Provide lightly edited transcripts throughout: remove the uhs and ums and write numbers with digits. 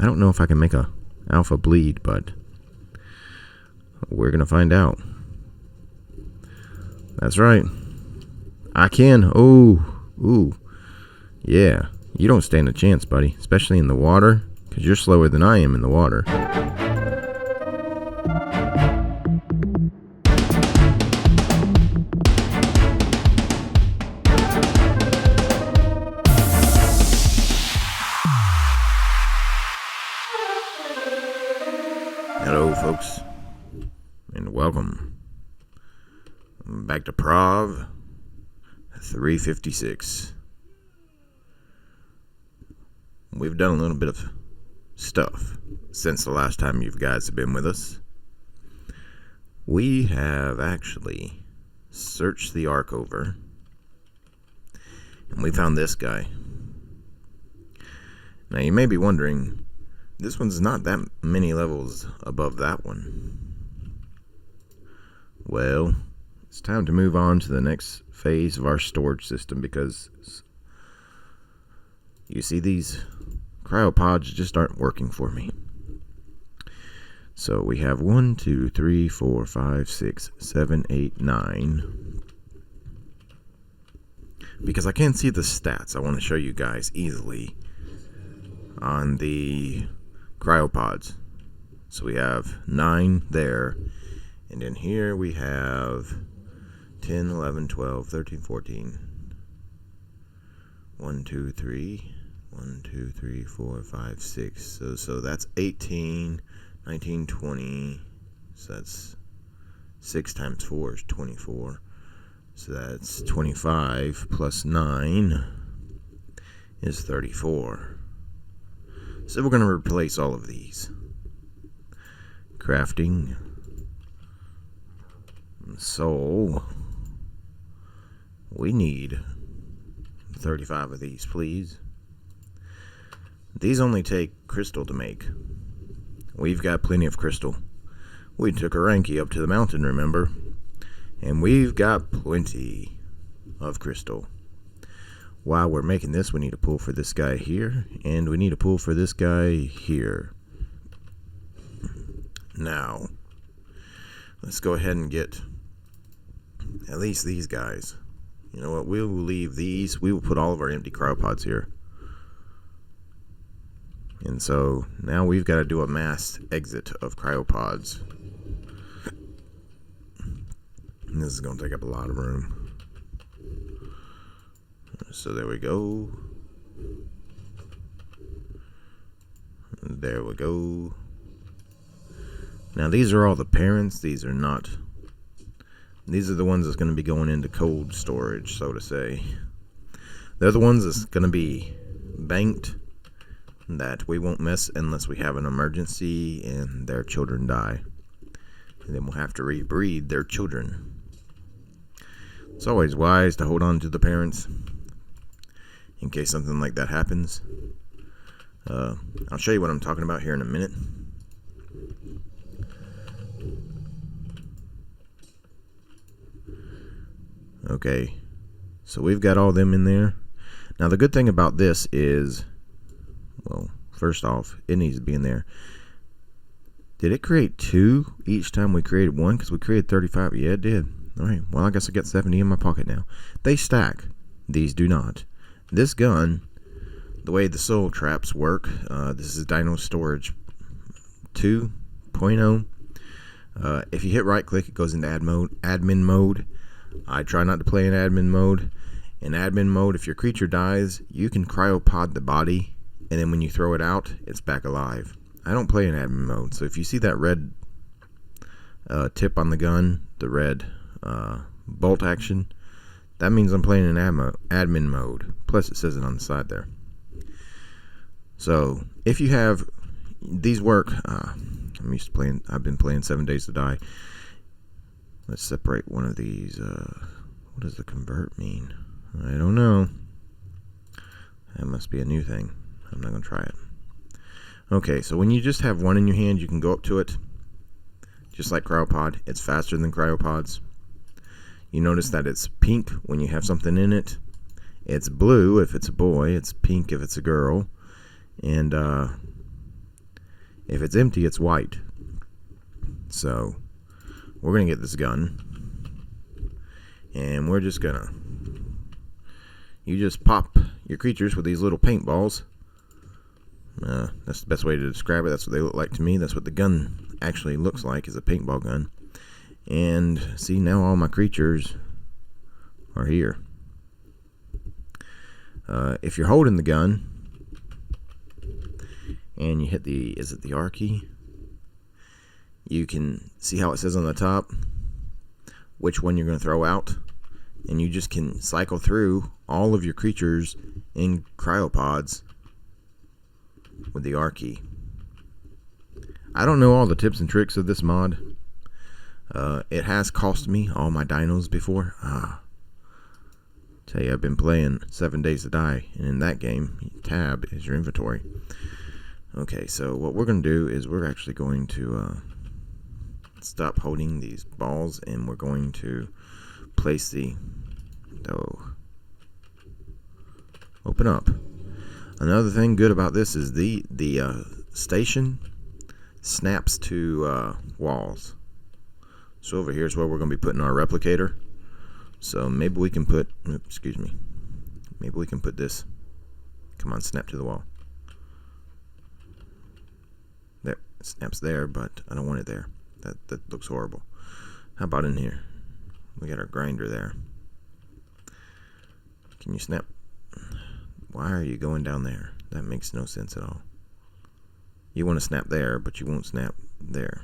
I don't know if I can make a alpha bleed, but we're gonna find out. That's right. I can. Ooh. Yeah. You don't stand a chance, buddy. Especially in the water, because you're slower than I am in the water. Hello, folks, and welcome back to Prov 356. We've done a little bit of stuff since the last time you guys have been with us. We have actually searched the Ark over, and we found this guy. Now, you may be wondering, this one's not that many levels above that one. Well, it's time to move on to the next phase of our storage system, because you see, these cryopods just aren't working for me. So we have 1, 2, 3, 4, 5, 6, 7, 8, 9. Because I can't see the stats, I want to show you guys easily on the cryopods. So we have 9 there, and in here we have 10, 11, 12, 13, 14. 1, 2, 3. 1, 2, 3, 4, 5, 6. So that's 18, 19, 20. So that's 6 times 4 is 24. So that's 25 plus 9 is 34. So we're going to replace all of these. Crafting. So we need 35 of these, please. These only take crystal to make. We've got plenty of crystal. We took a Ranky up to the mountain, remember? And we've got plenty of crystal. While we're making this, we need a pool for this guy here, and we need a pool for this guy here. Now, let's go ahead and get at least these guys. You know what? We will leave these. We will put all of our empty cryopods here. And so now we've got to do a mass exit of cryopods. And this is going to take up a lot of room. So there we go. There we go. Now these are all the parents. These are not. These are the ones that's going to be going into cold storage, so to say. They're the ones that's going to be banked, that we won't miss unless we have an emergency and their children die. And then we'll have to rebreed their children. It's always wise to hold on to the parents in case something like that happens. I'll show you what I'm talking about here in a minute. Okay, so we've got all them in there. Now the good thing about this is, well, first off, it needs to be in there. Did it create 2 each time we created 1? Because we created 35. Yeah, it did. Alright, well, I guess I got 70 in my pocket now. They stack. These do not. This gun, the way the soul traps work, this is Dino Storage 2.0. If you hit right click, it goes into admin mode. I try not to play in admin mode. In admin mode, if your creature dies, you can cryopod the body, and then when you throw it out, it's back alive. I don't play in admin mode, so if you see that red tip on the gun, the red bolt action, that means I'm playing in admin mode. Plus it says it on the side there. So if you have these work, I'm used to playing. I've been playing 7 Days to Die. Let's separate one of these. What does the convert mean? I don't know. That must be a new thing. I'm not going to try it. Okay, so when you just have one in your hand, you can go up to it. Just like Cryopod. It's faster than Cryopods. You notice that it's pink when you have something in it. It's blue if it's a boy. It's pink if it's a girl. And If it's empty, it's white. So we're going to get this gun, and we're just going to, you just pop your creatures with these little paintballs. That's the best way to describe it. That's what they look like to me. That's what the gun actually looks like, is a paintball gun. And see, now all my creatures are here. If you're holding the gun and you hit the, is it the R key? You can see how it says on the top which one you're going to throw out, and you just can cycle through all of your creatures in Cryopods with the R key. I don't know all the tips and tricks of this mod. It has cost me all my dinos before. Tell you, I've been playing 7 Days to Die, and in that game, tab is your inventory. Okay, so what we're going to do is we're actually going to stop holding these balls, and we're going to place the, open up. Another thing good about this is the station snaps to walls. So over here is where we're going to be putting our replicator. So maybe we can put, maybe we can put this, come on, snap to the wall. There, it snaps there, but I don't want it there. That looks horrible. How about in here? We got our grinder there. Can you snap? Why are you going down there? That makes no sense at all. You want to snap there, but you won't snap there.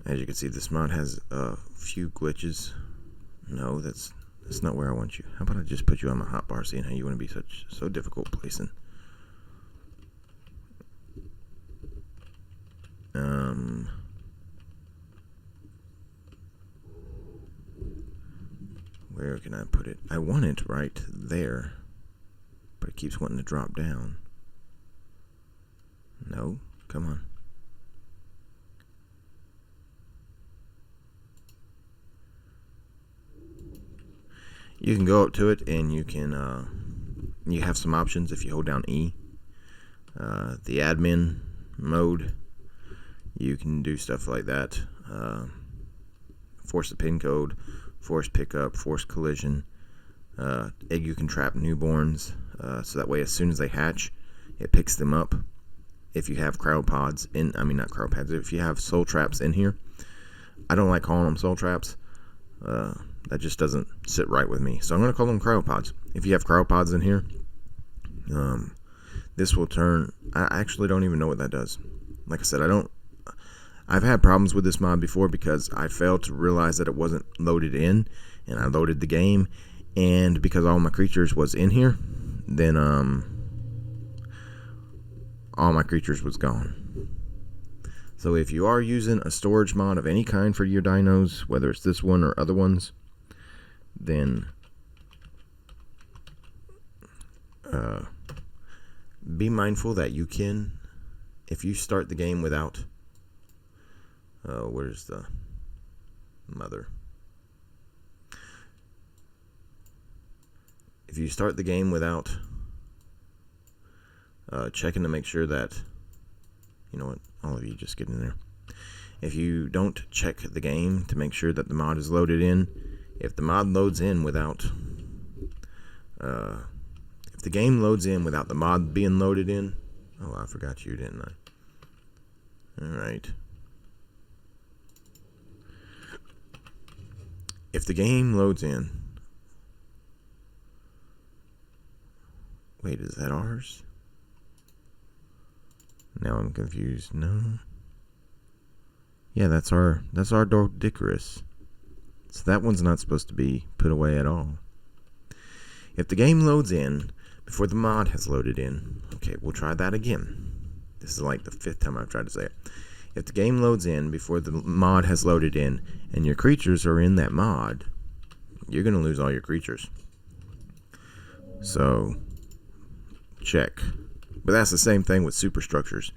As you can see, this mod has a few glitches. No, that's not where I want you. How about I just put you on my hotbar, seeing how you want to be so difficult placing. Where can I put it? I want it right there, but it keeps wanting to drop down. No, come on. You can go up to it, and you can you have some options if you hold down E. The admin mode, you can do stuff like that. Force the pin code, force pickup, force collision. You can trap newborns, so that way as soon as they hatch, it picks them up. If you have cryopods in, not cryopods, if you have soul traps in here. I don't like calling them soul traps. That just doesn't sit right with me. So I'm going to call them cryopods. If you have cryopods in here, this will turn, I actually don't even know what that does. Like I said, I've had problems with this mod before because I failed to realize that it wasn't loaded in, and I loaded the game, and because all my creatures was in here, then all my creatures was gone. So if you are using a storage mod of any kind for your dinos, whether it's this one or other ones, then be mindful that you can, if you start the game without, where's the mother? If you start the game without checking to make sure that, you know what, all of you just get in there. If you don't check the game to make sure that the mod is loaded in, if the mod loads in without, if the game loads in without the mod being loaded in, oh, I forgot you, didn't I? Alright. If the game loads in, wait, is that ours? Now I'm confused. No. Yeah, that's our Dordicarus. So that one's not supposed to be put away at all. If the game loads in before the mod has loaded in, okay, we'll try that again. This is like the 5th time I've tried to say it. If the game loads in before the mod has loaded in, and your creatures are in that mod, you're going to lose all your creatures. So, check. But that's the same thing with superstructures.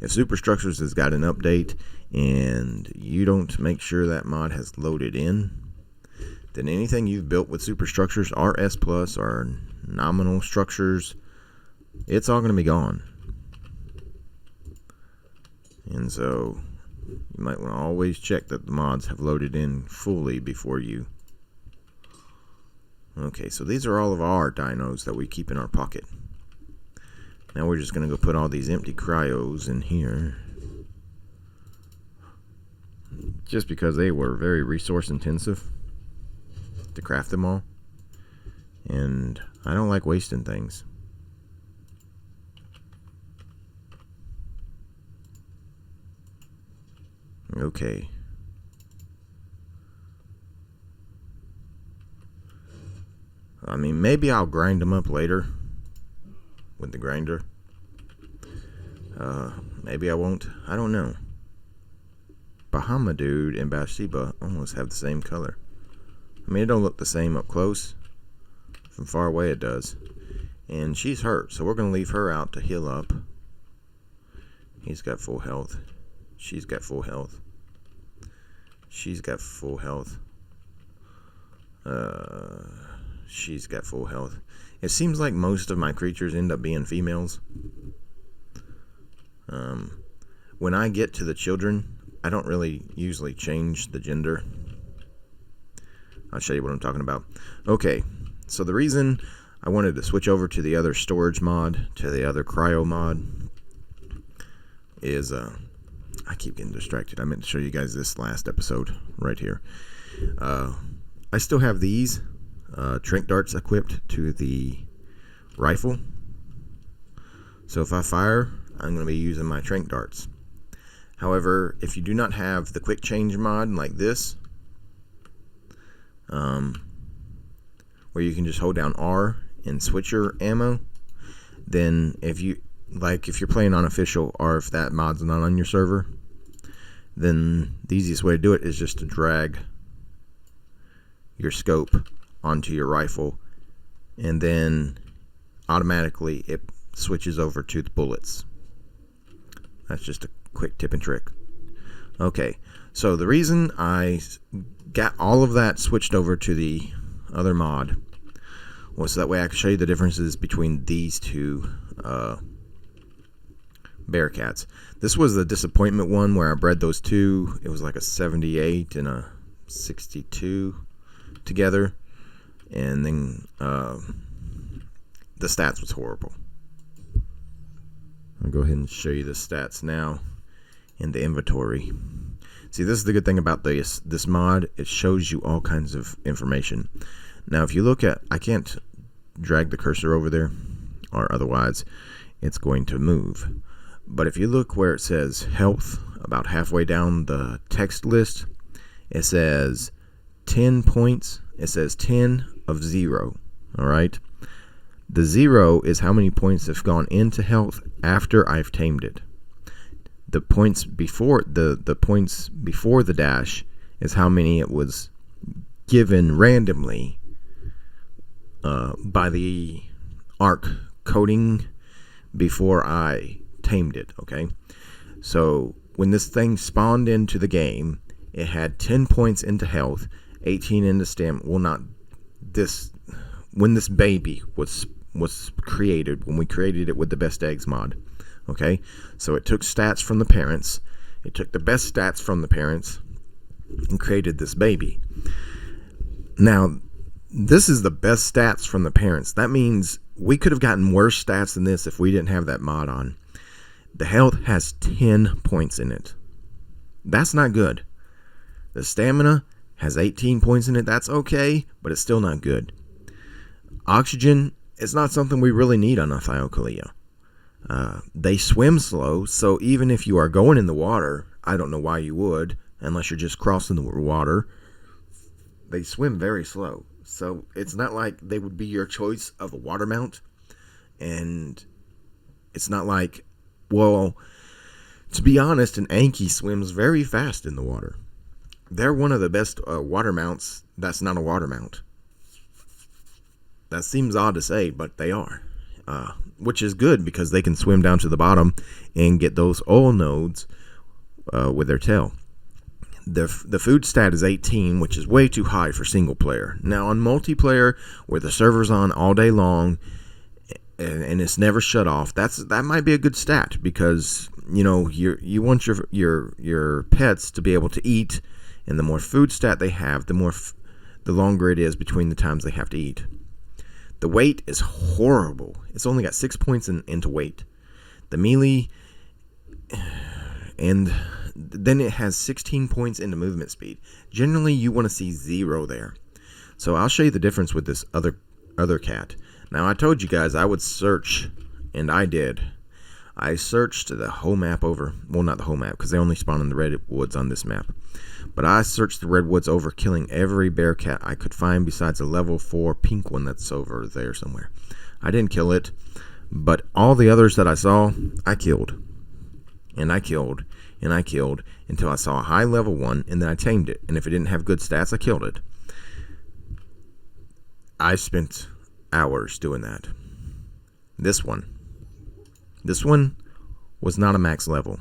If superstructures has got an update and you don't make sure that mod has loaded in, then anything you've built with superstructures, RS Plus or nominal structures, it's all going to be gone. And so you might want to always check that the mods have loaded in fully before you. Okay, so these are all of our dinos that we keep in our pocket. Now we're just going to go put all these empty cryos in here. Just because they were very resource intensive to craft them all. And I don't like wasting things. Okay. I mean, maybe I'll grind them up later with the grinder. Maybe I won't. I don't know. Bahama Dude and Bathsheba almost have the same color. I mean, it don't look the same up close. From far away it does. And she's hurt, so we're going to leave her out to heal up. He's got full health. She's got full health. She's got full health. She's got full health. It seems like most of my creatures end up being females. When I get to the children, I don't really usually change the gender. I'll show you what I'm talking about. Okay, so the reason I wanted to switch over to the other storage mod, to the other cryo mod, is I keep getting distracted. I meant to show you guys this last episode right here. I still have these Tranq darts equipped to the rifle. So if I fire, I'm going to be using my Tranq darts. However, if you do not have the quick change mod like this, where you can just hold down R and switch your ammo, then if you're playing unofficial, or if that mod's not on your server, then the easiest way to do it is just to drag your scope onto your rifle, and then automatically it switches over to the bullets. That's just a quick tip and trick. Okay, so the reason I got all of that switched over to the other mod was so that way I could show you the differences between these two BEARCATs. This was the disappointment one where I bred those two. It was like a 78 and a 62 together, and then the stats was horrible. I'll go ahead and show you the stats now in the inventory. See, this is the good thing about this mod. It shows you all kinds of information. Now, if you look at, I can't drag the cursor over there, or otherwise it's going to move. But if you look where it says health, about halfway down the text list, it says 10 points. It says 10 of 0. All right. The 0 is how many points have gone into health after I've tamed it. The points before the points before the dash is how many it was given randomly by the ARC coding before I tamed it. Okay, so when this thing spawned into the game, it had 10 points into health, 18 into stamina. Well, not this. When this baby was created, when we created it with the best eggs mod. Okay, so it took stats from the parents. It took the best stats from the parents and created this baby. Now, this is the best stats from the parents. That means we could have gotten worse stats than this if we didn't have that mod on. The health has 10 points in it. That's not good. The stamina has 18 points in it. That's okay, but it's still not good. Oxygen is not something we really need on a Thiocolea. They swim slow, so even if you are going in the water, I don't know why you would, unless you're just crossing the water. They swim very slow, so it's not like they would be your choice of a water mount. And it's not like, well, to be honest, an Anki swims very fast in the water. They're one of the best water mounts that's not a water mount. That seems odd to say, but they are. Which is good because they can swim down to the bottom and get those oil nodes with their tail. The food stat is 18, which is way too high for single player. Now on multiplayer, where the server's on all day long and it's never shut off, that might be a good stat, because you want your pets to be able to eat, and the more food stat they have, the longer it is between the times they have to eat. The weight is horrible. It's only got 6 points into weight. The melee, and then it has 16 points into movement speed. Generally, you want to see 0 there. So I'll show you the difference with this other cat. Now, I told you guys I would search, and I did. I searched the whole map over. Well, not the whole map, because they only spawn in the redwoods on this map. But I searched the redwoods over, killing every BEARCAT I could find besides a level 4 pink one that's over there somewhere. I didn't kill it, but all the others that I saw, I killed. And I killed, and I killed, until I saw a high level one, and then I tamed it. And if it didn't have good stats, I killed it. I spent hours doing that. This one was not a max level.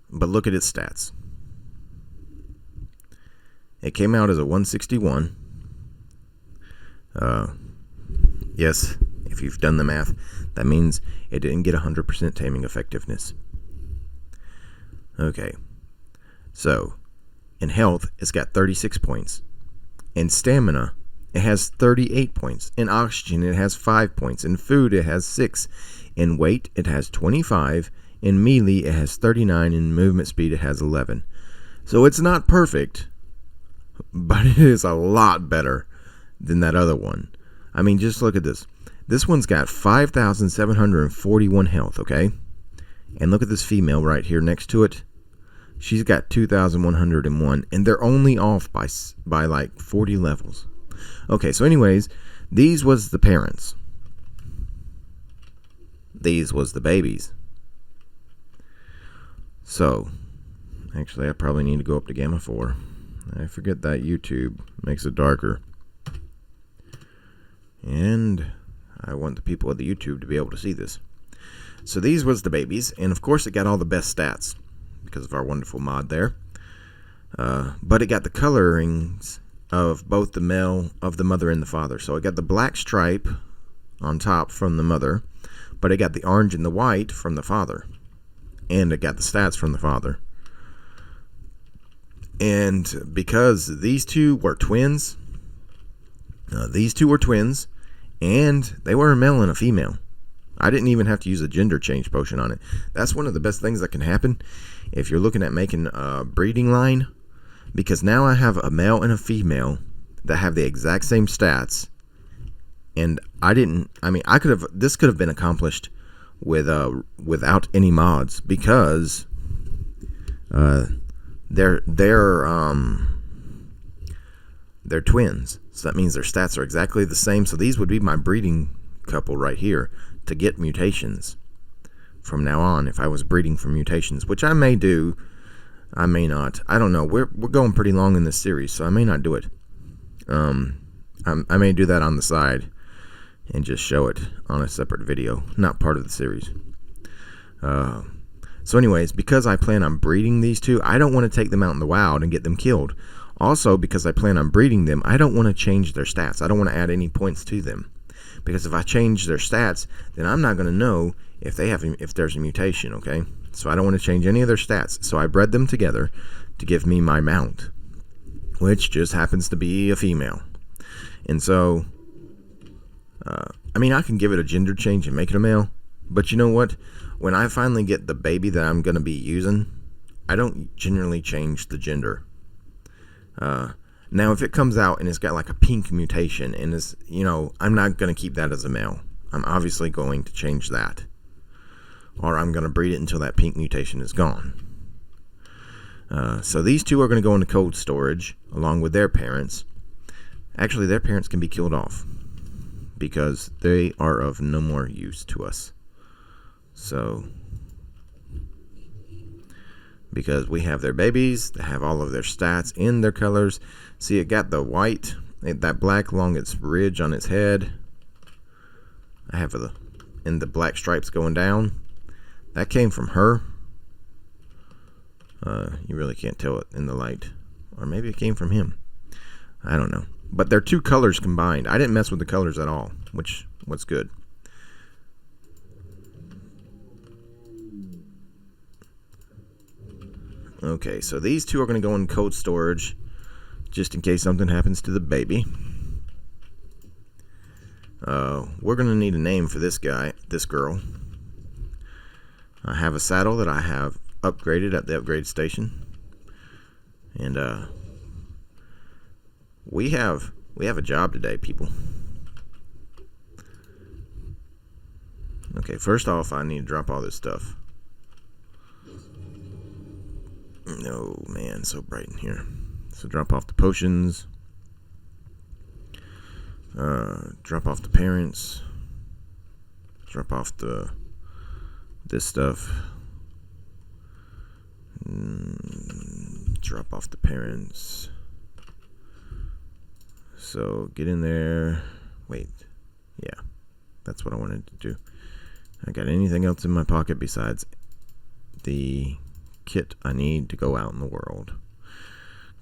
But look at its stats. It came out as a 161. Yes, if you've done the math, that means it didn't get 100% taming effectiveness. Okay, so in health, it's got 36 points. In stamina, it has 38 points. In oxygen, it has 5 points. In food, it has 6. In weight, it has 25. In melee, it has 39. In movement speed, it has 11. So it's not perfect, but it is a lot better than that other one. I mean, just look at this. This one's got 5,741 health, okay? And look at this female right here next to it. She's got 2,101, and they're only off by like 40 levels. Okay, so anyways, these was the parents. These was the babies. So, actually, I probably need to go up to Gamma 4. I forget that YouTube makes it darker. And I want the people of the YouTube to be able to see this. So these was the babies, and of course it got all the best stats because of our wonderful mod there. But it got the colorings of both the mother and the father. So it got the black stripe on top from the mother, but it got the orange and the white from the father. And it got the stats from the father. And because these two were twins, and they were a male and a female. I didn't even have to use a gender change potion on it. That's one of the best things that can happen if you're looking at making a breeding line, because now I have a male and a female that have the exact same stats. And this could have been accomplished without any mods, because they're twins. So that means their stats are exactly the same. So these would be my breeding couple right here to get mutations from now on, if I was breeding for mutations, which I may do. I may not. I don't know. We're going pretty long in this series, so I may not do it. I may do that on the side and just show it on a separate video, not part of the series. So anyways, because I plan on breeding these two, I don't want to take them out in the wild and get them killed. Also, because I plan on breeding them, I don't want to change their stats. I don't want to add any points to them, because if I change their stats, then I'm not going to know if there's a mutation, okay? So I don't want to change any of their stats. So I bred them together to give me my mount, which just happens to be a female. And so, I can give it a gender change and make it a male, but you know what? When I finally get the baby that I'm going to be using, I don't generally change the gender. Now, if it comes out and it's got like a pink mutation and is, I'm not going to keep that as a male. I'm obviously going to change that. Or I'm going to breed it until that pink mutation is gone. So these two are going to go into cold storage along with their parents. Actually, their parents can be killed off because they are of no more use to us. So, because we have their babies, they have all of their stats in their colors. See, it got the white, that black along its ridge on its head. I have the black stripes going down. That came from her. You really can't tell it in the light. Or maybe it came from him. I don't know. But they're two colors combined. I didn't mess with the colors at all, what's good. Okay, so these two are going to go in cold storage just in case something happens to the baby. We're going to need a name for this girl. I have a saddle that I have upgraded at the upgrade station. And we have a job today, people. Okay, first off, I need to drop all this stuff. No, man, so bright in here. So drop off the potions. Drop off the parents. Drop off this stuff. Drop off the parents. So get in there. Wait. Yeah, that's what I wanted to do. I got anything else in my pocket besides the kit I need to go out in the world.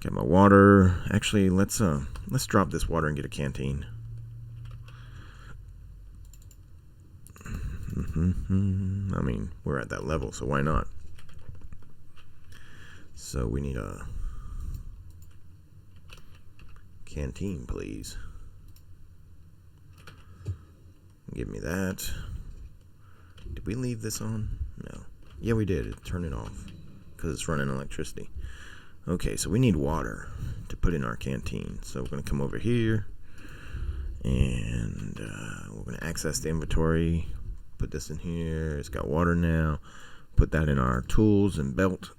Get my water. Actually, let's drop this water and get a canteen. I mean, we're at that level, so why not? So we need a canteen, please. Give me that. Did we leave this on? No. Yeah, we did. Turn it off because it's running electricity. Okay, so we need water to put in our canteen. So we're going to come over here and we're going to access the inventory. Put this in here. It's got water now. Put that in our tools and belt.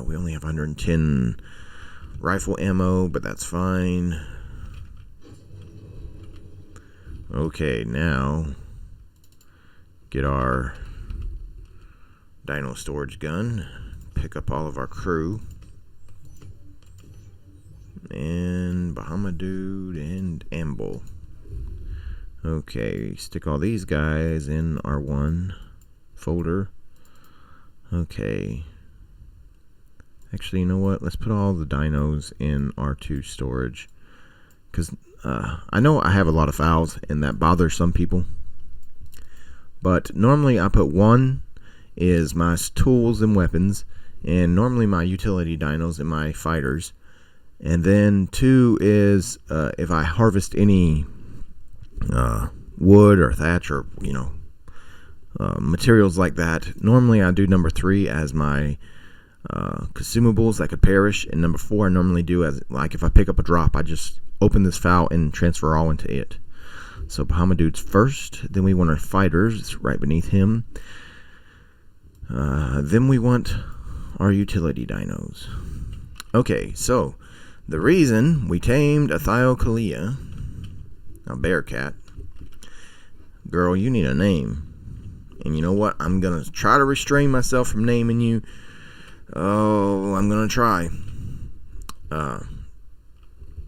We only have 110 rifle ammo, but that's fine. Okay, now get our dino storage gun. Pick up all of our crew. And Bahama Dude and Amble. Okay, stick all these guys in our one folder. Okay. Actually, you know what? Let's put all the dinos in R2 storage. Because I know I have a lot of files, and that bothers some people. But normally I put one is my tools and weapons, and normally my utility dinos and my fighters. And then two is if I harvest any wood or thatch or, materials like that. Normally I do number 3 as my consumables that could perish, and number 4 I normally do as, like, if I pick up a drop, I just open this file and transfer all into it. So Bahama Dude's first, then we want our fighters right beneath him. Then we want our utility dinos. Okay, so the reason we tamed a Thiocolea, a BEARCAT, girl, you need a name. And you know what? I'm going to try to restrain myself from naming you. Oh, I'm going to try.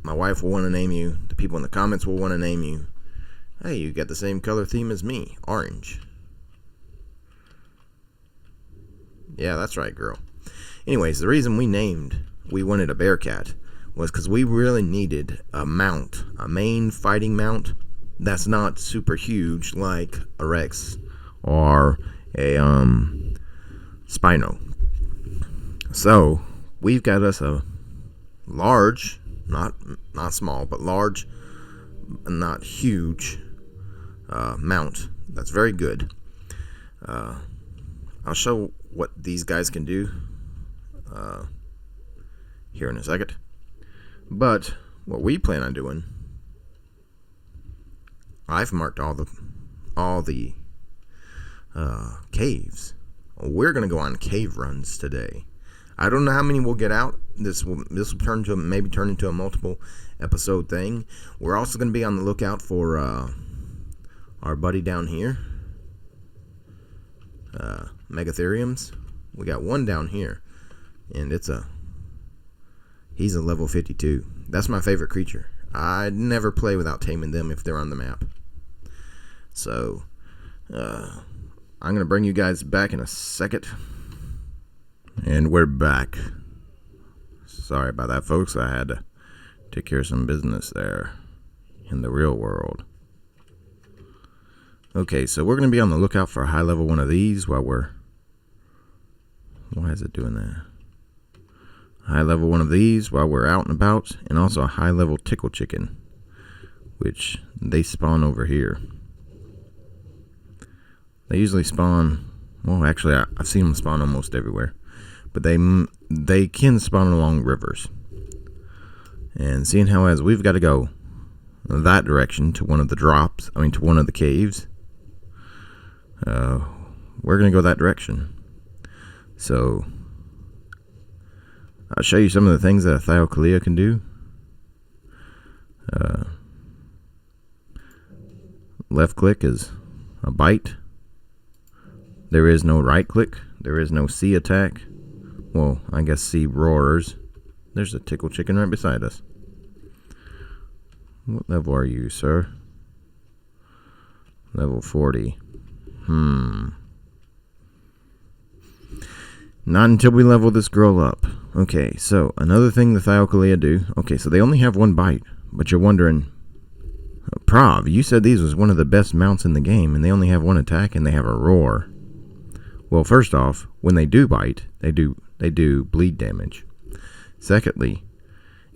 My wife will want to name you. The people in the comments will want to name you. Hey, you got the same color theme as me. Orange. Yeah, that's right, girl. Anyways, the reason we wanted a BEARCAT was because we really needed a mount, a main fighting mount that's not super huge like a Rex or a Spino. So we've got us a large, not small, but large, not huge mount. That's very good. I'll show what these guys can do here in a second. But what we plan on doing, I've marked all the caves. We're gonna go on cave runs today. I don't know how many we'll get out. This will turn into a multiple episode thing. We're also gonna be on the lookout for our buddy down here, Megatheriums. We got one down here, and he's a level 52. That's my favorite creature. I never play without taming them if they're on the map. So I'm gonna bring you guys back in a second. And we're back. Sorry about that, folks. I had to take care of some business there in the real world. Okay, so we're going to be on the lookout for a high level one of these while we're... Why is it doing that? High level one of these while we're out and about, and also a high level tickle chicken, which they spawn over here. They usually spawn... Well, actually, I've seen them spawn almost everywhere. But they can spawn along rivers. And seeing how as we've got to go that direction to one of the drops, to one of the caves, we're going to go that direction. So, I'll show you some of the things that a Tranquilizer can do. Left click is a bite. There is no right click. There is no C attack. Well, I guess C roars. There's a tickle chicken right beside us. What level are you, sir? Level 40. Not until we level this girl up. Okay, so another thing the Tranquilizer do. Okay, so they only have one bite. But you're wondering, Prav, you said these was one of the best mounts in the game, and they only have one attack and they have a roar. Well, first off, when they do bite, they do bleed damage. Secondly,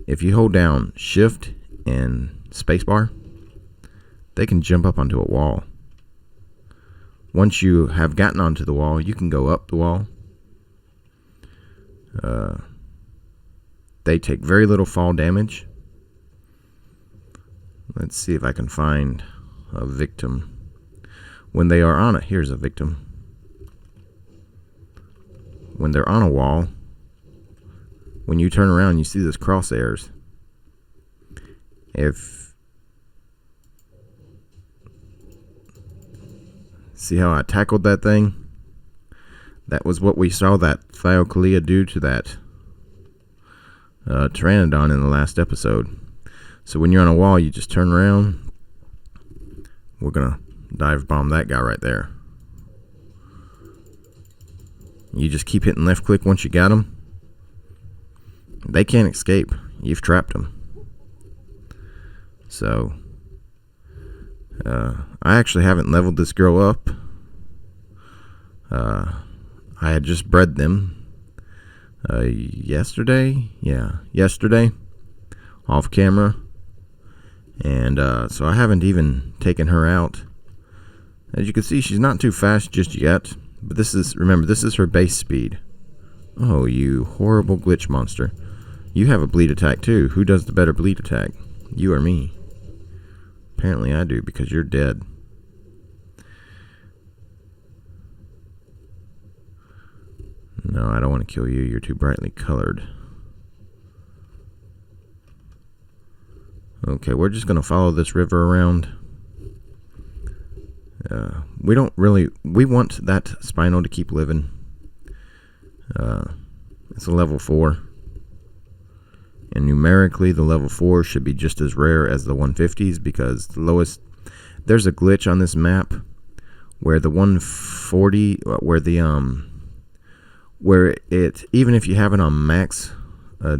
if you hold down Shift and Spacebar, they can jump up onto a wall. Once you have gotten onto the wall, you can go up the wall. They take very little fall damage. Let's see if I can find a victim. When they are on it, here's a victim. When they're on a wall, when you turn around, you see this crosshairs. See how I tackled that thing? That was what we saw that Tranquilizer do to that Pteranodon in the last episode. So when you're on a wall, you just turn around. We're gonna dive bomb that guy right there. You just keep hitting left click once you got them. They can't escape. You've trapped them. So, I actually haven't leveled this girl up. I had just bred them yesterday. Yeah, yesterday. Off camera. And so I haven't even taken her out. As you can see, she's not too fast just yet. But this is, remember, this is her base speed. Oh, you horrible glitch monster. You have a bleed attack too. Who does the better bleed attack? You or me? Apparently I do, because you're dead. No, I don't want to kill you. You're too brightly colored. Okay, we're just going to follow this river around. We don't really... We want that Spino to keep living. It's a level 4. And numerically, the level 4 should be just as rare as the 150s, because the lowest... There's a glitch on this map where the 140... Where it... Even if you have it on max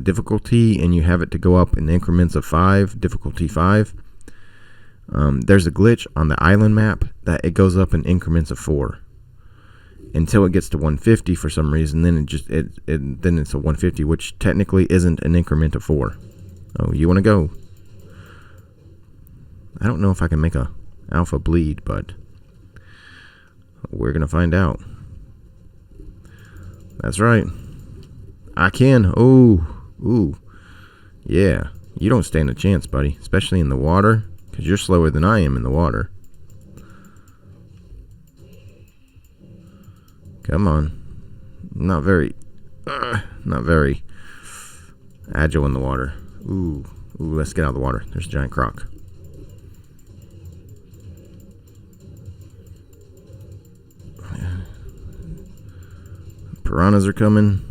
difficulty and you have it to go up in increments of 5, difficulty 5... there's a glitch on the island map that it goes up in increments of 4 until it gets to 150 for some reason. Then then it's a 150, which technically isn't an increment of 4. Oh, you want to go? I don't know if I can make a alpha bleed, but we're gonna find out. That's right, I can. Ooh, yeah. You don't stand a chance, buddy, especially in the water. Because you're slower than I am in the water. Come on. Not very agile in the water. Ooh, let's get out of the water. There's a giant croc. Piranhas are coming.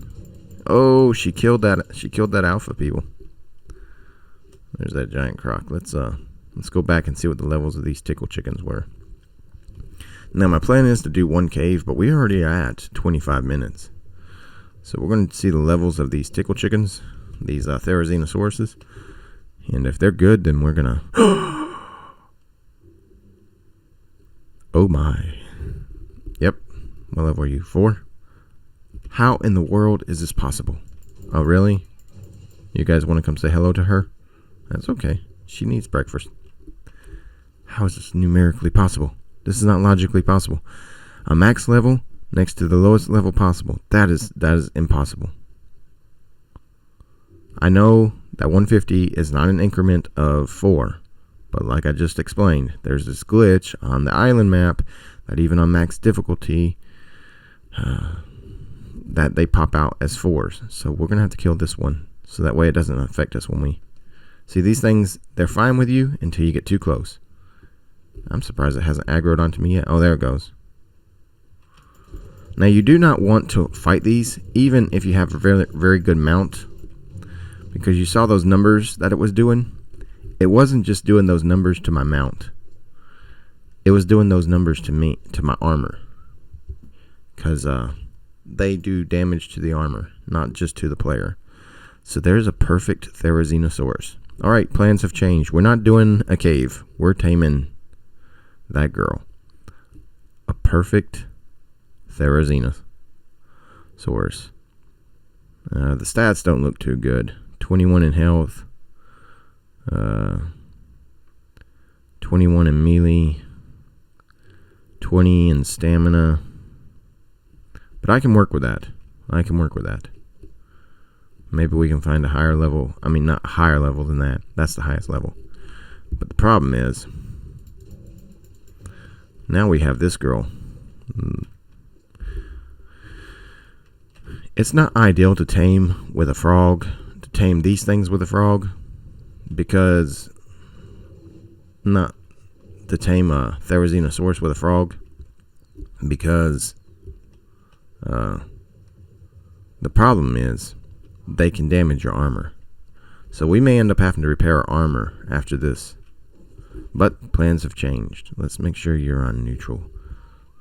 Oh, she killed that alpha, people. There's that giant croc. Let's go back and see what the levels of these tickle chickens were. Now, my plan is to do one cave, but we're already at 25 minutes. So we're going to see the levels of these tickle chickens, these Therizinosaurus. And if they're good, then we're going to... Oh my. Yep. What level are you? 4? How in the world is this possible? Oh, really? You guys want to come say hello to her? That's okay. She needs breakfast. How is this numerically possible? This is not logically possible. A max level next to the lowest level possible. That is impossible. I know that 150 is not an increment of 4. But like I just explained, there's this glitch on the island map that even on max difficulty, that they pop out as 4s. So we're going to have to kill this one. So that way it doesn't affect us when we... See, these things, they're fine with you until you get too close. I'm surprised it hasn't aggroed onto me yet. Oh, there it goes. Now, you do not want to fight these, even if you have a very, very good mount. Because you saw those numbers that it was doing. It wasn't just doing those numbers to my mount. It was doing those numbers to me, to my armor. Because they do damage to the armor, not just to the player. So there's a perfect Therizinosaurus. Alright, plans have changed. We're not doing a cave. We're taming that girl. A perfect Therizinosaurus. The stats don't look too good. 21 in health. 21 in melee. 20 in stamina. But I can work with that. Maybe we can find a higher level. I mean, not higher level than that. That's the highest level. But the problem is, now we have this girl. It's not ideal to tame with a frog, to tame these things with a frog, because not to tame a Therizinosaurus with a frog, because the problem is they can damage your armor. So we may end up having to repair our armor after this. But plans have changed. Let's make sure you're on neutral.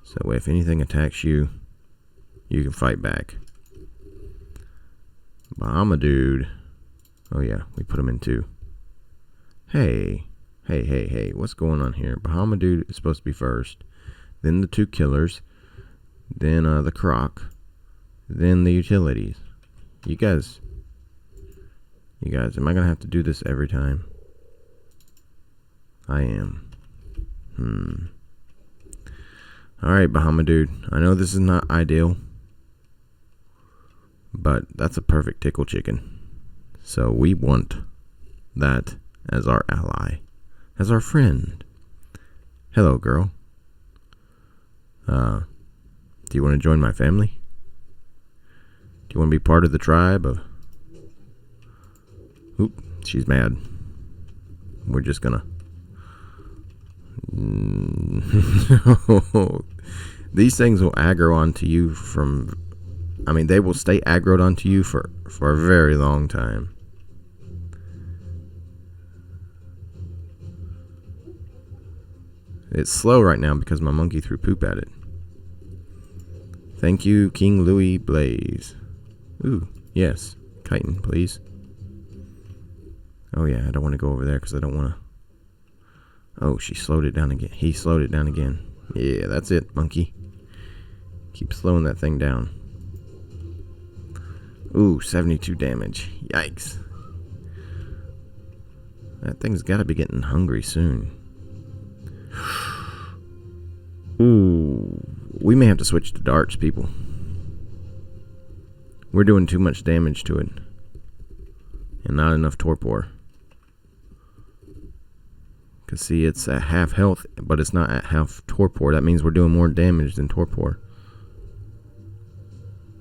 So if anything attacks you, you can fight back. Bahama dude. Oh yeah, we put him in 2. Hey. What's going on here? Bahama dude is supposed to be first. Then the 2 killers. Then the croc. Then the utilities. You guys, am I gonna have to do this every time? I am. Alright, Bahama dude. I know this is not ideal, but that's a perfect tickle chicken. So we want that as our ally, as our friend. Hello, girl. Do you want to join my family? Do you want to be part of the tribe of... Oop, she's mad. We're just gonna... These things will aggro onto you from... I mean, they will stay aggroed onto you for a very long time. It's slow right now because my monkey threw poop at it. Thank you, King Louis Blaze. Ooh, yes. Chitin, please. Oh yeah, I don't want to go over there because I don't want to... Oh, she slowed it down again. He slowed it down again. Yeah, that's it, monkey. Keep slowing that thing down. Ooh, 72 damage. Yikes. That thing's got to be getting hungry soon. Ooh, we may have to switch to darts, people. We're doing too much damage to it. And not enough torpor. Because see, it's at half health, but it's not at half torpor. That means we're doing more damage than torpor.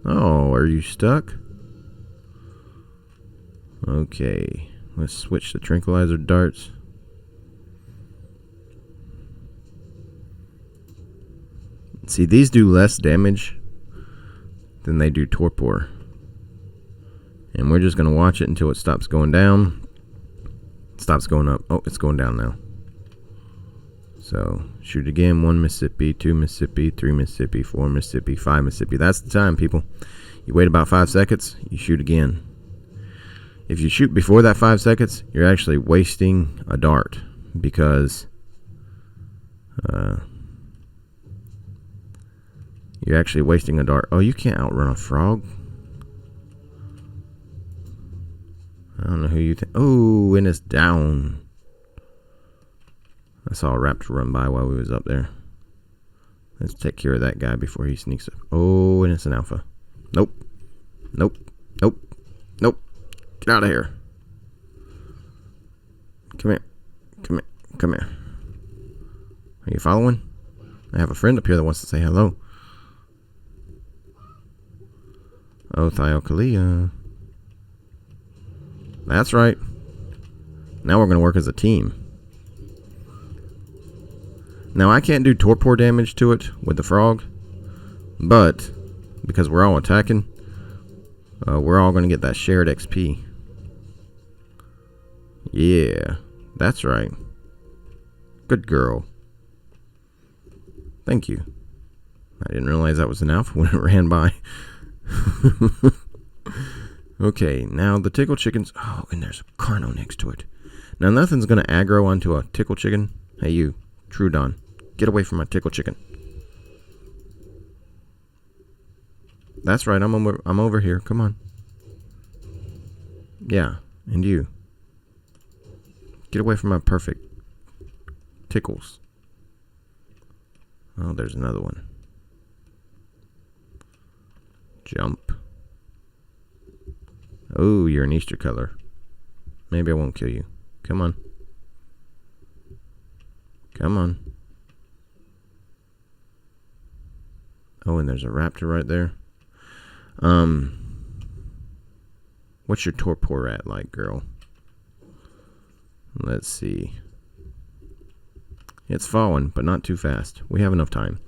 Oh, are you stuck? Okay, let's switch to Tranquilizer Darts. See, these do less damage than they do torpor. And we're just going to watch it until it stops going down. It stops going up. Oh, it's going down now. So shoot again. 1 Mississippi, 2 Mississippi, 3 Mississippi, 4 Mississippi, 5 Mississippi. That's the time, people. You wait about 5 seconds, you shoot again. If you shoot before that 5 seconds, you're actually wasting a dart, because you're actually wasting a dart. Oh, you can't outrun a frog. I don't know who you think. Oh, and it's down. I saw a raptor run by while we was up there. Let's take care of that guy before he sneaks up. Oh, and it's an alpha. Nope. Nope. Nope. Nope. Get out of here. Come here. Come here. Come here. Are you following? I have a friend up here that wants to say hello. Oh, Thiokalia. That's right. Now we're going to work as a team. Now, I can't do torpor damage to it with the frog, but because we're all attacking, we're all going to get that shared XP. Yeah, that's right. Good girl. Thank you. I didn't realize that was an alpha when it ran by. Okay, now the tickle chickens. Oh, and there's a carno next to it. Now, nothing's going to aggro onto a tickle chicken. Hey, you. Trudon, get away from my tickle chicken. That's right, I'm over here. Come on. Yeah, and you. Get away from my perfect tickles. Oh, there's another one. Jump. Oh, you're an Easter color. Maybe I won't kill you. Come on. Come on. Oh, and there's a raptor right there. What's your torpor at like, girl? Let's see. It's falling, but not too fast. We have enough time.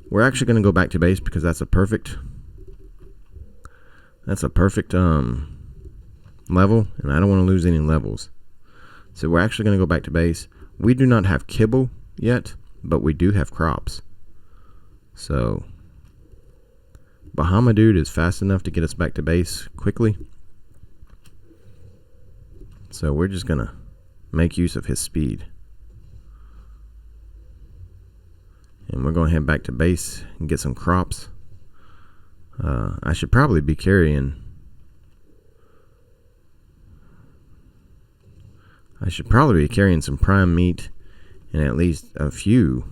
We're actually going to go back to base because that's a perfect level, and I don't want to lose any levels. So we're actually going to go back to base. We do not have kibble yet, but we do have crops. So Bahama Dude is fast enough to get us back to base quickly. So we're just going to make use of his speed. And we're going to head back to base and get some crops. I should probably be carrying... some prime meat and at least a few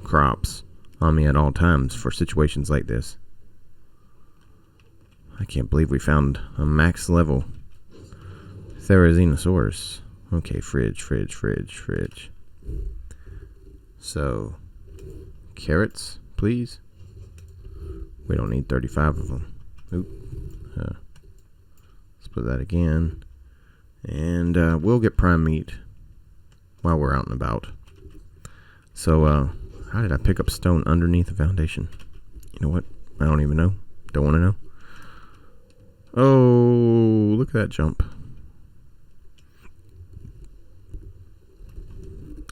crops on me at all times for situations like this. I can't believe we found a max level Therizinosaurus. Okay, fridge. So, carrots, please. We don't need 35 of them. Oop. Let's put that again. And we'll get prime meat while we're out and about. So, how did I pick up stone underneath the foundation? You know what? I don't even know. Don't want to know. Oh, look at that jump.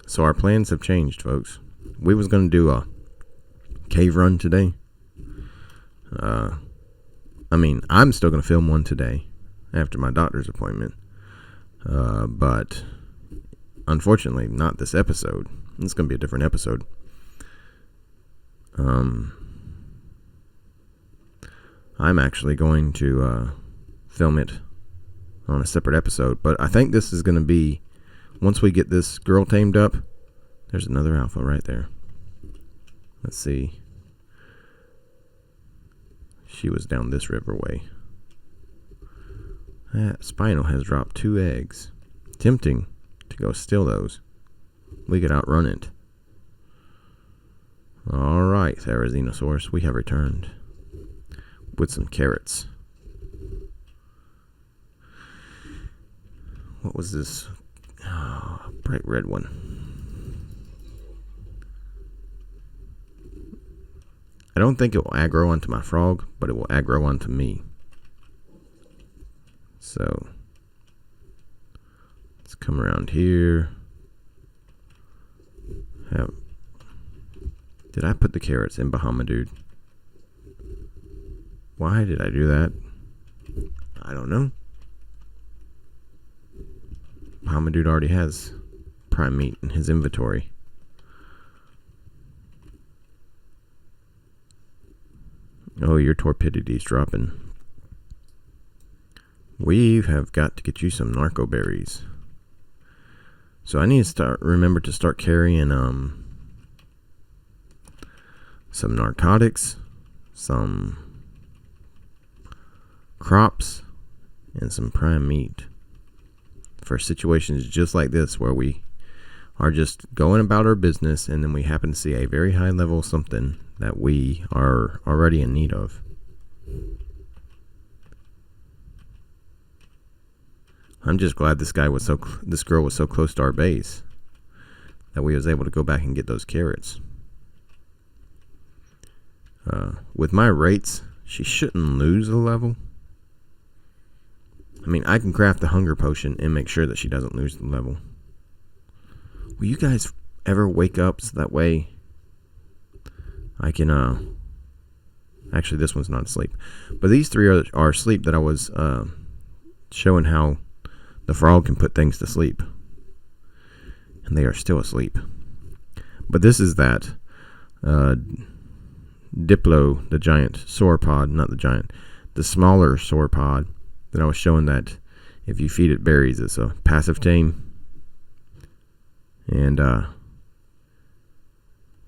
So our plans have changed, folks. We was going to do a cave run today. I'm still going to film one today after my doctor's appointment. But unfortunately, not this episode. It's going to be a different episode. I'm actually going to film it on a separate episode. But I think this is going to be, once we get this girl tamed up, there's another alpha right there. Let's see. She was down this riverway. That Spinal has dropped 2 eggs. Tempting to go steal those. We could outrun it. Alright, Therizinosaurus, we have returned. With some carrots. What was this? Oh, bright red one. I don't think it will aggro onto my frog, but it will aggro onto me. So, let's come around here. Did I put the carrots in Bahama Dude? Why did I do that? I don't know. Bahama Dude already has prime meat in his inventory. Oh, your torpidity's dropping. We have got to get you some narco berries. So I need to remember to start carrying some narcotics, some crops, and some prime meat for situations just like this where we are just going about our business and then we happen to see a very high level of something that we are already in need of. I'm just glad this girl was so close to our base that we was able to go back and get those carrots. With my rates, she shouldn't lose a level. I mean, I can craft the hunger potion and make sure that she doesn't lose the level. Will you guys ever wake up so that way I can, actually this one's not asleep, but these three are asleep that I was, showing how the frog can put things to sleep. And they are still asleep. But this is that, Diplo, the giant sauropod, not the giant, the smaller sauropod that I was showing that if you feed it berries, it's a passive tame. And,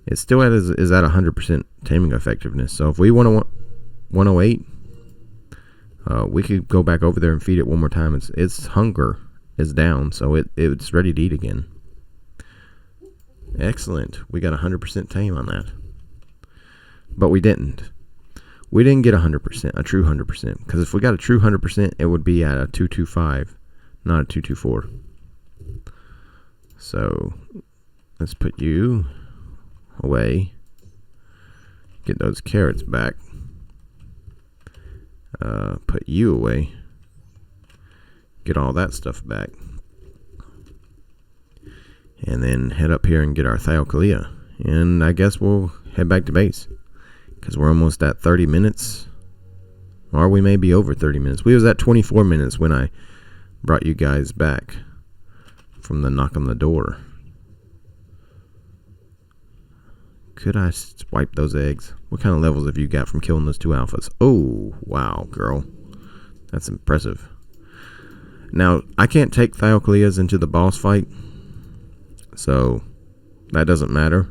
it still is at 100% taming effectiveness. So if we want 108, we could go back over there and feed it one more time. Its hunger is down, so it's ready to eat again. Excellent. We got 100% tame on that. But we didn't. We didn't get 100%, a true 100%. Because if we got a true 100%, it would be at a 225, not a 224. So let's put you away. Get those carrots back. Put you away. Get all that stuff back. And then head up here and get our Thyocalea. And I guess we'll head back to base. Because we're almost at 30 minutes. Or we may be over 30 minutes. We was at 24 minutes when I brought you guys back from the knock on the door. Could I swipe those eggs? What kind of levels have you got from killing those two alphas? Oh, wow, girl. That's impressive. Now, I can't take Thyocaleas into the boss fight. So, that doesn't matter.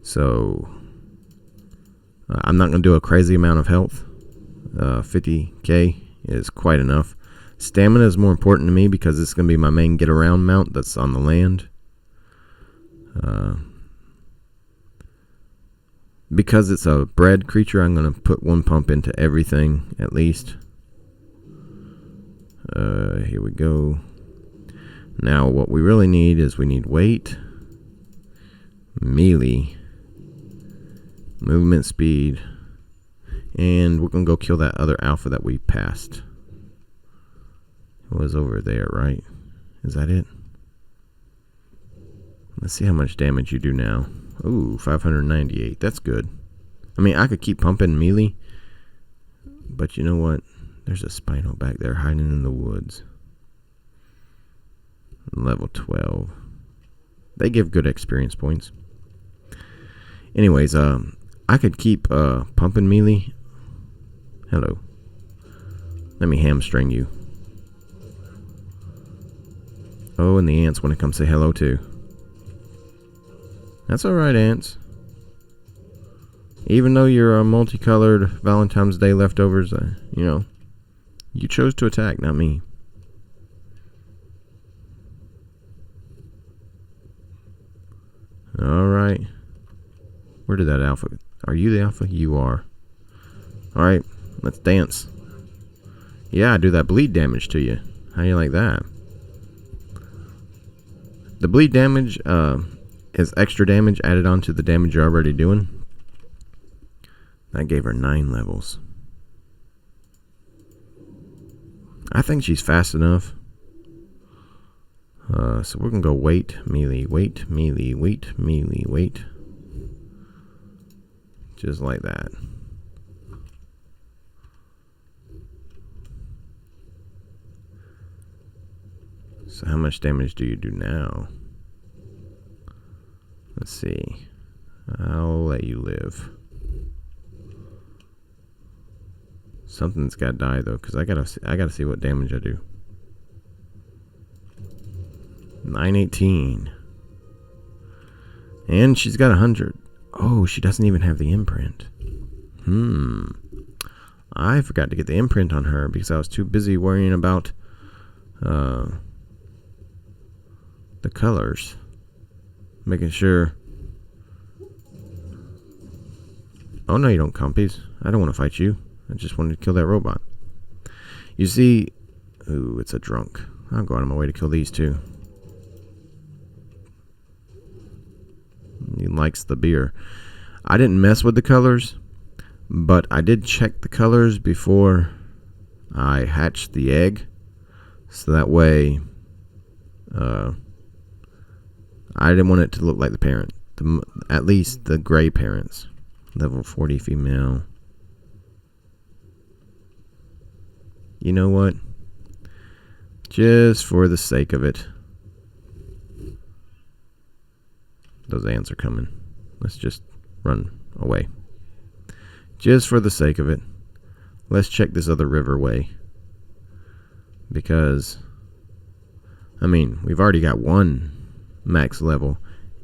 So, I'm not going to do a crazy amount of health. 50k is quite enough. Stamina is more important to me because it's going to be my main get-around mount that's on the land. Because it's a bred creature, I'm going to put one pump into everything, at least. Here we go. Now, what we really need is we need weight, melee, movement speed, and we're going to go kill that other alpha that we passed. It was over there, right? Is that it? Let's see how much damage you do now. Ooh, 598. That's good. I mean, I could keep pumping melee, but you know what? There's a Spino back there hiding in the woods. Level 12. They give good experience points. Anyways, I could keep pumping melee. Hello. Let me hamstring you. Oh, and the ants want to come say hello too. That's alright, ants. Even though you're a multicolored Valentine's Day leftovers, you know, you chose to attack, not me. Alright. Where did that alpha? Are you the alpha? You are. Alright, let's dance. Yeah, I do that bleed damage to you. How do you like that? The bleed damage is extra damage added on to the damage you're already doing. That gave her 9 levels. I think she's fast enough. So we're going to go wait, melee, wait, melee, wait, melee, wait. Just like that. So how much damage do you do now? Let's see. I'll let you live. Something's got to die though, because I gotta see what damage I do. 918. And she's got 100. Oh, she doesn't even have the imprint. I forgot to get the imprint on her because I was too busy worrying about the colors. Making sure. Oh no, you don't, compies. I don't want to fight you. I just wanted to kill that robot. You see, ooh, it's a drunk. I'll go out of my way to kill these two. He likes the beer. I didn't mess with the colors, but I did check the colors before I hatched the egg, so that way I didn't want it to look like the parent, at least the gray parents. Level 40 female. You know what? Just for the sake of it. Those ants are coming. Let's just run away. Just for the sake of it. Let's check this other riverway. Because, I mean, we've already got one max level.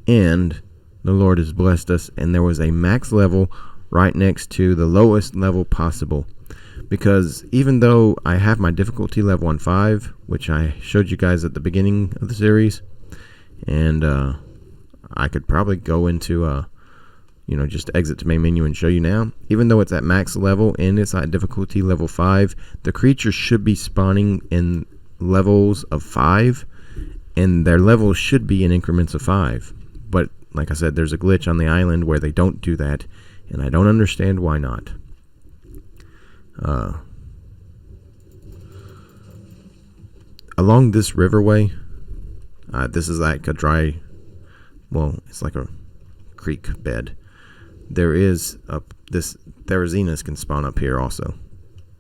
And the Lord has blessed us. And there was a max level right next to the lowest level possible. Because even though I have my difficulty level on 5, which I showed you guys at the beginning of the series, and I could probably go into, just exit to main menu and show you now. Even though it's at max level and it's at difficulty level 5, the creatures should be spawning in levels of 5, and their levels should be in increments of 5. But like I said, there's a glitch on the island where they don't do that, and I don't understand why not. Along this riverway, this is like a dry, well, it's like a creek bed. There is this Therizzinas can spawn up here also.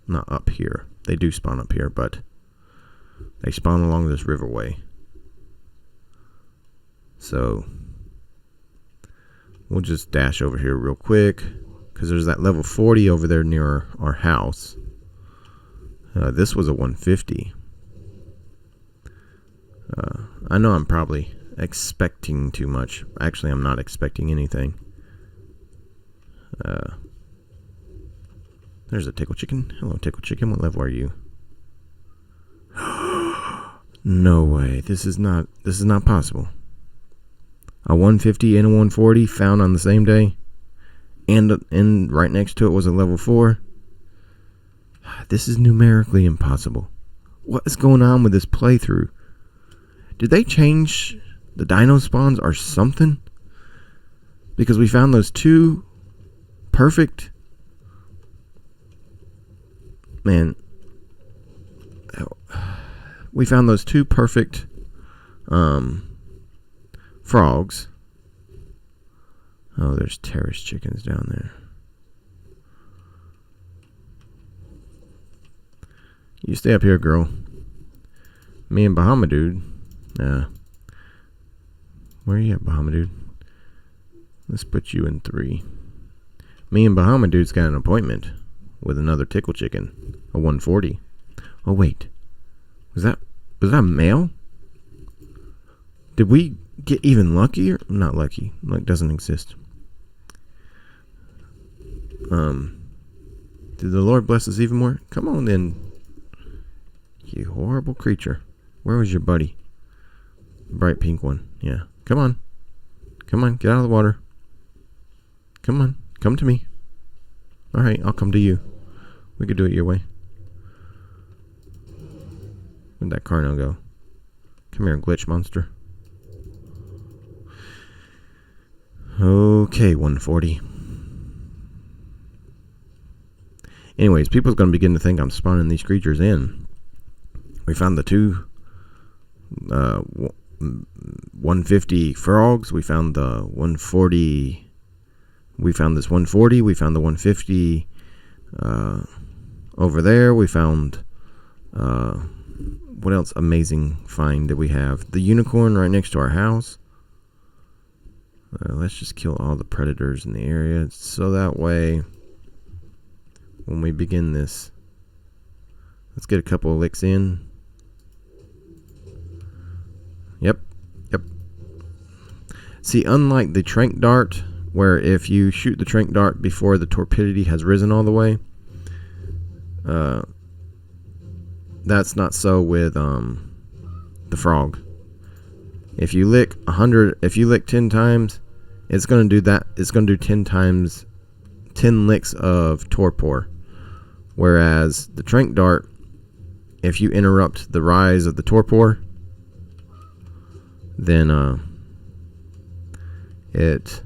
Not up here. They do spawn up here, but they spawn along this riverway. So we'll just dash over here real quick, because there's that level 40 over there near our house. This was a 150. I know I'm probably expecting too much. Actually, I'm not expecting anything. There's a tickle chicken. Hello, tickle chicken. What level are you? No way. This is not possible. A 150 and a 140 found on the same day, and right next to it was a level 4. This is numerically impossible. What is going on with this playthrough? Did they change the dino spawns or something? Because we found those two perfect... Man. We found those two perfect frogs. Oh, there's terrace chickens down there. You stay up here, girl. Me and Bahama Dude. Where are you at, Bahama Dude? Let's put you in 3. Me and Bahama Dude's got an appointment with another tickle chicken. A 140. Oh, wait. Was that a male? Did we get even luckier? Not lucky. Luck doesn't exist. Did the Lord bless us even more? Come on then. You horrible creature. Where was your buddy? Bright pink one. Yeah. Come on. Come on. Get out of the water. Come on. Come to me. Alright, I'll come to you. We could do it your way. Where'd that Carno go? Come here, glitch monster. Okay, 140. Anyways, people's going to begin to think I'm spawning these creatures in. We found the two 150 frogs. We found the 140. We found this 140. We found the 150 over there. We found what else amazing find did we have? The unicorn right next to our house. Let's just kill all the predators in the area, so that way when we begin this, let's get a couple of licks in. Yep. See, unlike the Trank Dart, where if you shoot the Trank Dart before the torpidity has risen all the way, that's not so with the frog. If you lick 10 times, it's going to do that. It's going to do 10 licks of torpor. Whereas the Trank Dart, if you interrupt the rise of the torpor, then it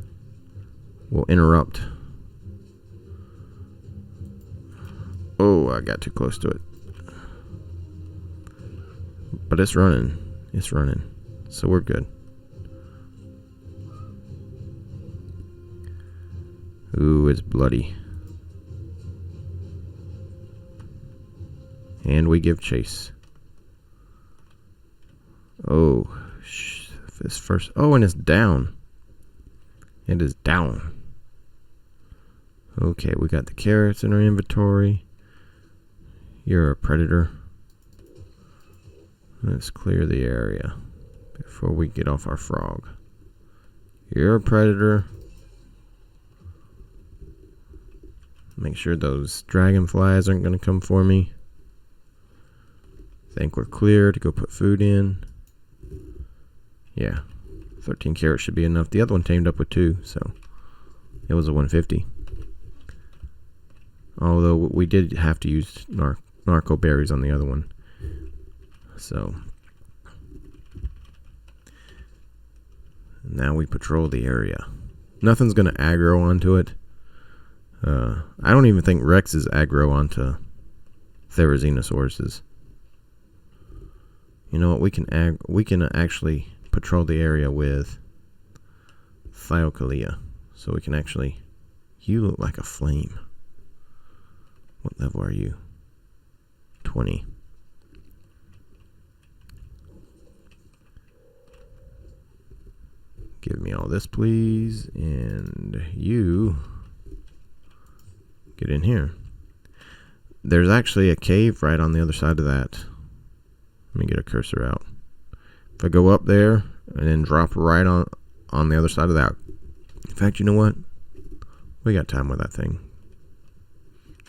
will interrupt. Oh, I got too close to it. But it's running. So we're good. Ooh, it's bloody. And we give chase. Oh, this first. Oh, and it's down. It is down. Okay, we got the carrots in our inventory. You're a predator. Let's clear the area before we get off our frog. You're a predator. Make sure those dragonflies aren't going to come for me. Think we're clear to go put food in. Yeah, 13 carrots should be enough. The other one tamed up with 2, so it was a 150. Although we did have to use narco berries on the other one. So now we patrol the area. Nothing's going to aggro onto it. I don't even think Rex is aggro onto Therizinosaurus. You know what? We can actually patrol the area with Thiocalia. So we can actually. You look like a flame. What level are you? 20. Give me all this, please. And you get in here. There's actually a cave right on the other side of that. Let me get a cursor out. If I go up there and then drop right on the other side of that. In fact, you know what? We got time with that thing.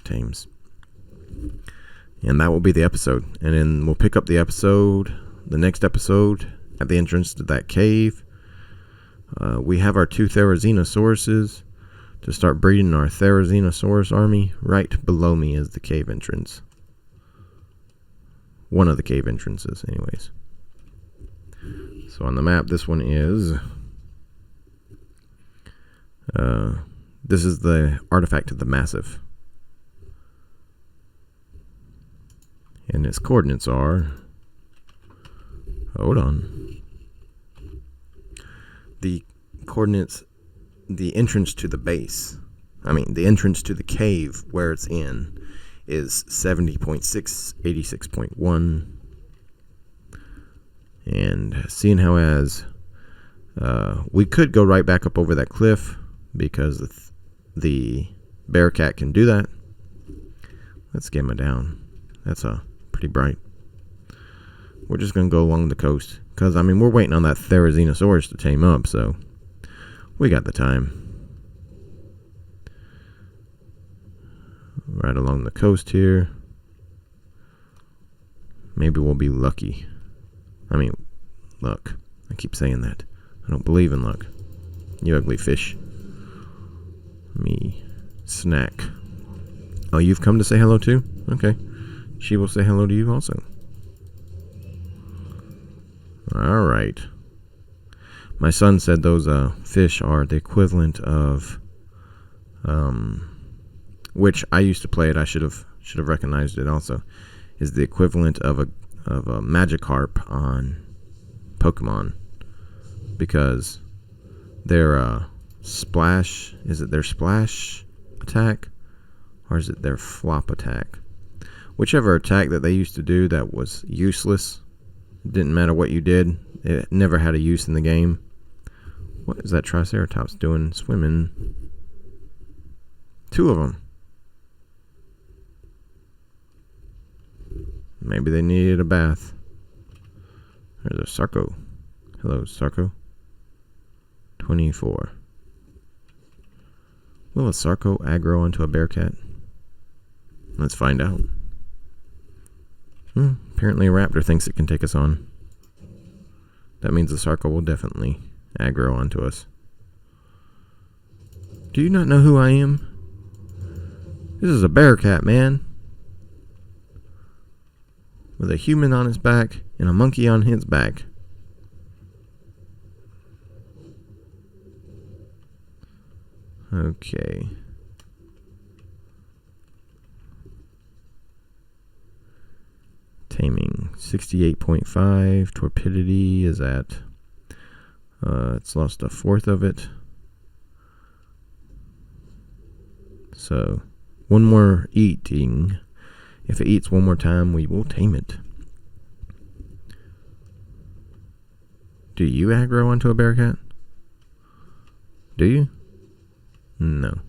Tames. And that will be the episode. And then we'll pick up the next episode, at the entrance to that cave. We have our 2 Therizinosaurus to start breeding our Therizinosaurus army. Right below me is the cave entrance. One of the cave entrances, anyways. So on the map, this one is... this is the artifact of the Massive. And its coordinates are... Hold on. The coordinates... The entrance to the base... the entrance to the cave where it's in is 70.6, 86.1. And seeing how as... we could go right back up over that cliff because the BEARCAT can do that. Let's gamma down. That's pretty bright. We're just going to go along the coast because, we're waiting on that Therizinosaurus to tame up, so we got the time. Right along the coast here. Maybe we'll be lucky. Luck. I keep saying that. I don't believe in luck. You ugly fish. Me. Snack. Oh, you've come to say hello too? Okay. She will say hello to you also. Alright. My son said those fish are the equivalent of... which I used to play it. I should have recognized it also. Is the equivalent of a Magikarp on Pokemon. Because their splash, is it their splash attack? Or is it their flop attack? Whichever attack that they used to do that was useless. It didn't matter what you did. It never had a use in the game. What is that Triceratops doing? Swimming. 2 of them. Maybe they needed a bath. There's a Sarco. Hello, Sarco. 24. Will a Sarco aggro onto a BEARCAT? Let's find out. Apparently a raptor thinks it can take us on. That means the Sarco will definitely aggro onto us. Do you not know who I am? This is a BEARCAT, man. With a human on his back and a monkey on his back. Okay. Taming 68.5. Torpidity is at it's lost 1/4 of it. So 1 more eating. If it eats 1 more time, we will tame it. Do you aggro onto a BEARCAT? Do you? No.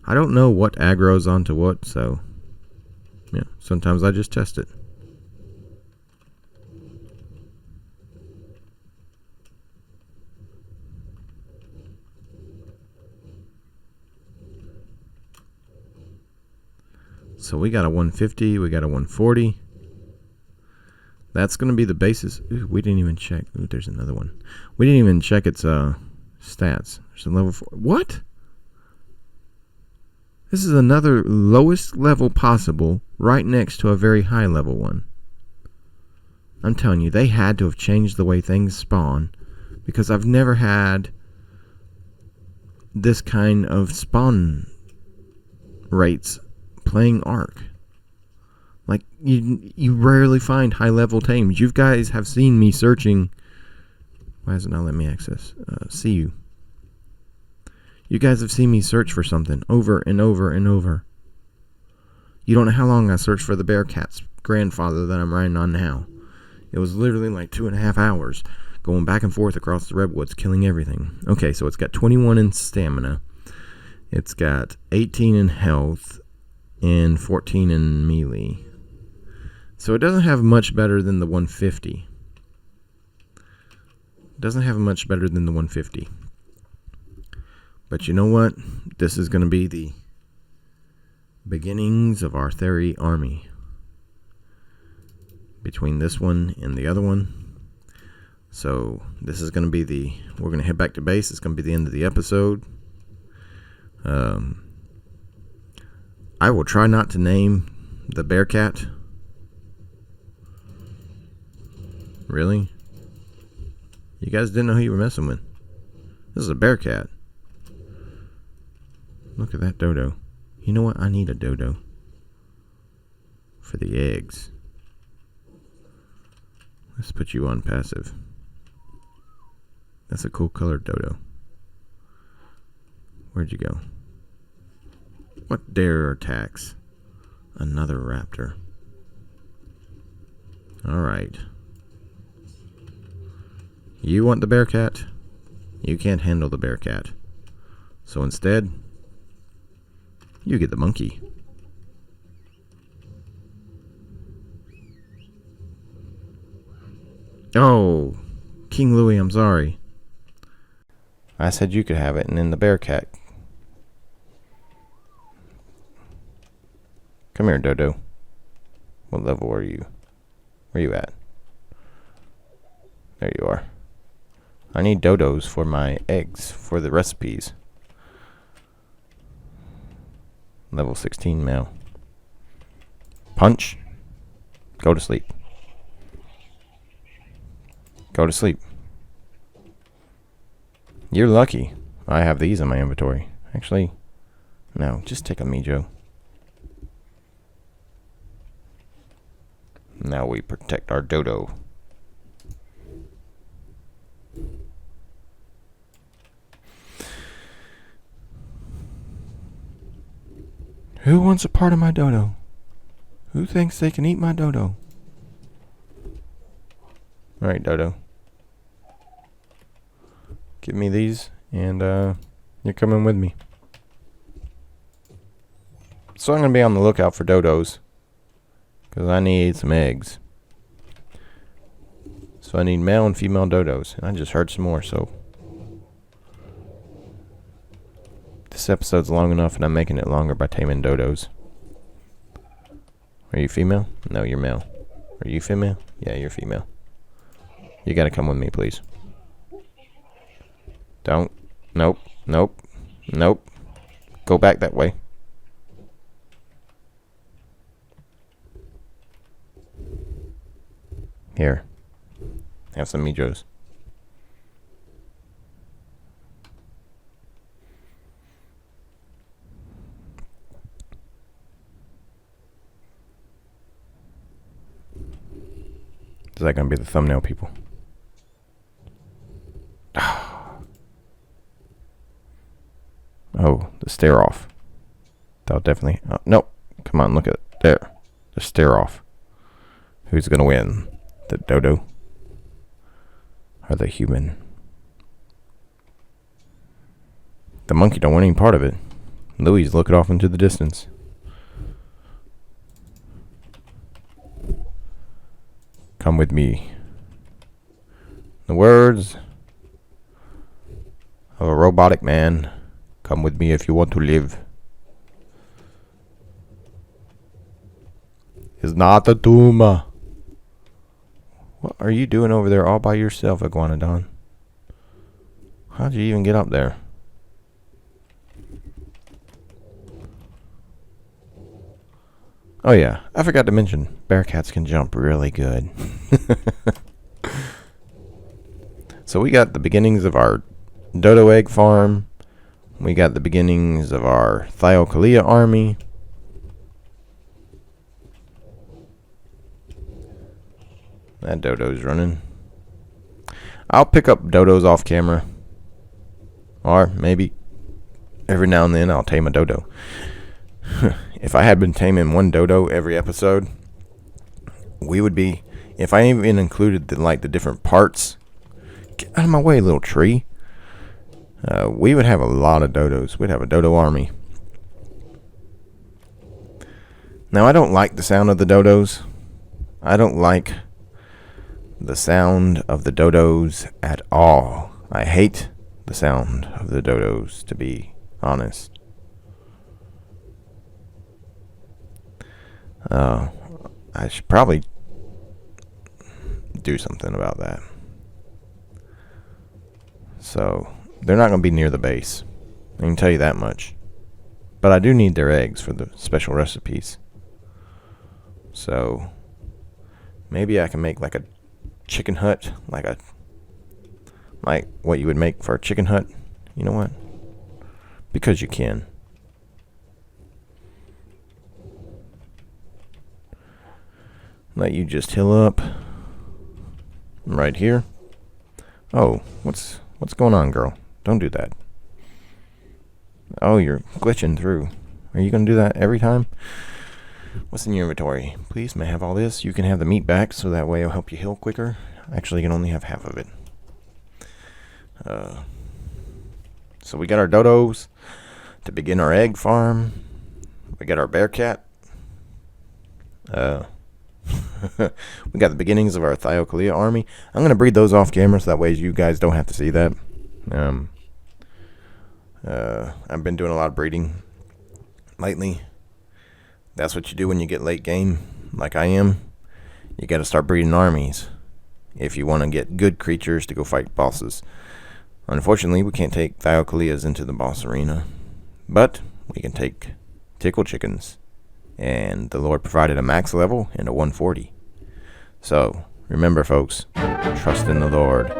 I don't know what aggro's onto what, so yeah, sometimes I just test it. So we got a 150, we got a 140. That's going to be the basis. Ooh, we didn't even check. Ooh, there's another one. We didn't even check its stats. There's a level 4. What? This is another lowest level possible, right next to a very high level one. I'm telling you, they had to have changed the way things spawn, because I've never had this kind of spawn rates playing Ark. Like, you rarely find high level tames. You guys have seen me searching. Why does it not let me access? See you. You guys have seen me search for something over and over and over. You don't know how long I searched for the BEARCAT's grandfather that I'm riding on now. It was literally like 2.5 hours going back and forth across the redwoods, killing everything. Okay, so it's got 21 in stamina. It's got 18 in health and 14 in melee. So it doesn't have much better than the 150. It doesn't have much better than the 150. But you know what? This is going to be the beginnings of our Theory army. Between this one and the other one. So this is going to be the... We're going to head back to base. It's going to be the end of the episode. I will try not to name the BEARCAT. Really? You guys didn't know who you were messing with. This is a BEARCAT. Look at that dodo. You know what? I need a dodo. For the eggs. Let's put you on passive. That's a cool colored dodo. Where'd you go? What dare attacks? Another raptor. Alright. You want the BEARCAT? You can't handle the BEARCAT. So instead, you get the monkey. Oh, King Louie, I'm sorry. I said you could have it, and then the BEARCAT. Come here, Dodo. What level are you? Where you at? There you are. I need dodos for my eggs, for the recipes. Level 16 male. Punch. Go to sleep. Go to sleep. You're lucky. I have these in my inventory. Actually, no, just take a Mijo. Now we protect our dodo. Who wants a part of my dodo? Who thinks they can eat my dodo? Alright, dodo. Give me these, and you're coming with me. So I'm going to be on the lookout for dodos, because I need some eggs. So I need male and female dodos, and I just heard some more, so this episode's long enough, and I'm making it longer by taming dodos. Are you female? No, you're male. Are you female? Yeah, you're female. You gotta come with me, please. Don't. Nope. Nope. Nope. Go back that way. Here. Have some mijos. Is that going to be the thumbnail, people? Oh, the stare off. That'll definitely... nope. Come on, look at it. There. The stare off. Who's going to win? The dodo? Or the human? The monkey don't want any part of it. Louie's looking off into the distance. Come with me. The words of a robotic man. Come with me if you want to live. It's not a tumor. What are you doing over there all by yourself, Iguanodon? How'd you even get up there? Oh yeah, I forgot to mention, bearcats can jump really good. So we got the beginnings of our dodo egg farm. We got the beginnings of our Thiocolea army. That dodo's running. I'll pick up dodos off camera. Or maybe every now and then I'll tame a dodo. If I had been taming one dodo every episode, we would be... If I even included the different parts... Get out of my way, little tree. We would have a lot of dodos. We'd have a dodo army. Now, I don't like the sound of the dodos. I don't like the sound of the dodos at all. I hate the sound of the dodos, to be honest. I should probably do something about that. So, they're not going to be near the base. I can tell you that much. But I do need their eggs for the special recipes. So, maybe I can make like a chicken hut. Like what you would make for a chicken hut. You know what? Because you can. Let you just heal up right here. Oh, what's going on, girl? Don't do that. Oh, you're glitching through. Are you going to do that every time? What's in your inventory? Please, may I have all this? You can have the meat back, so that way it'll help you heal quicker. Actually, you can only have half of it. So we got our dodos to begin our egg farm. We got our bearcat. We got the beginnings of our Thiocolea army. I'm going to breed those off camera so that way you guys don't have to see that. I've been doing a lot of breeding lately. That's what you do when you get late game, like I am. You got to start breeding armies if you want to get good creatures to go fight bosses. Unfortunately, we can't take Thiocoleas into the boss arena, but we can take tickle chickens. And the Lord provided a max level and a 140. So, remember folks, trust in the Lord.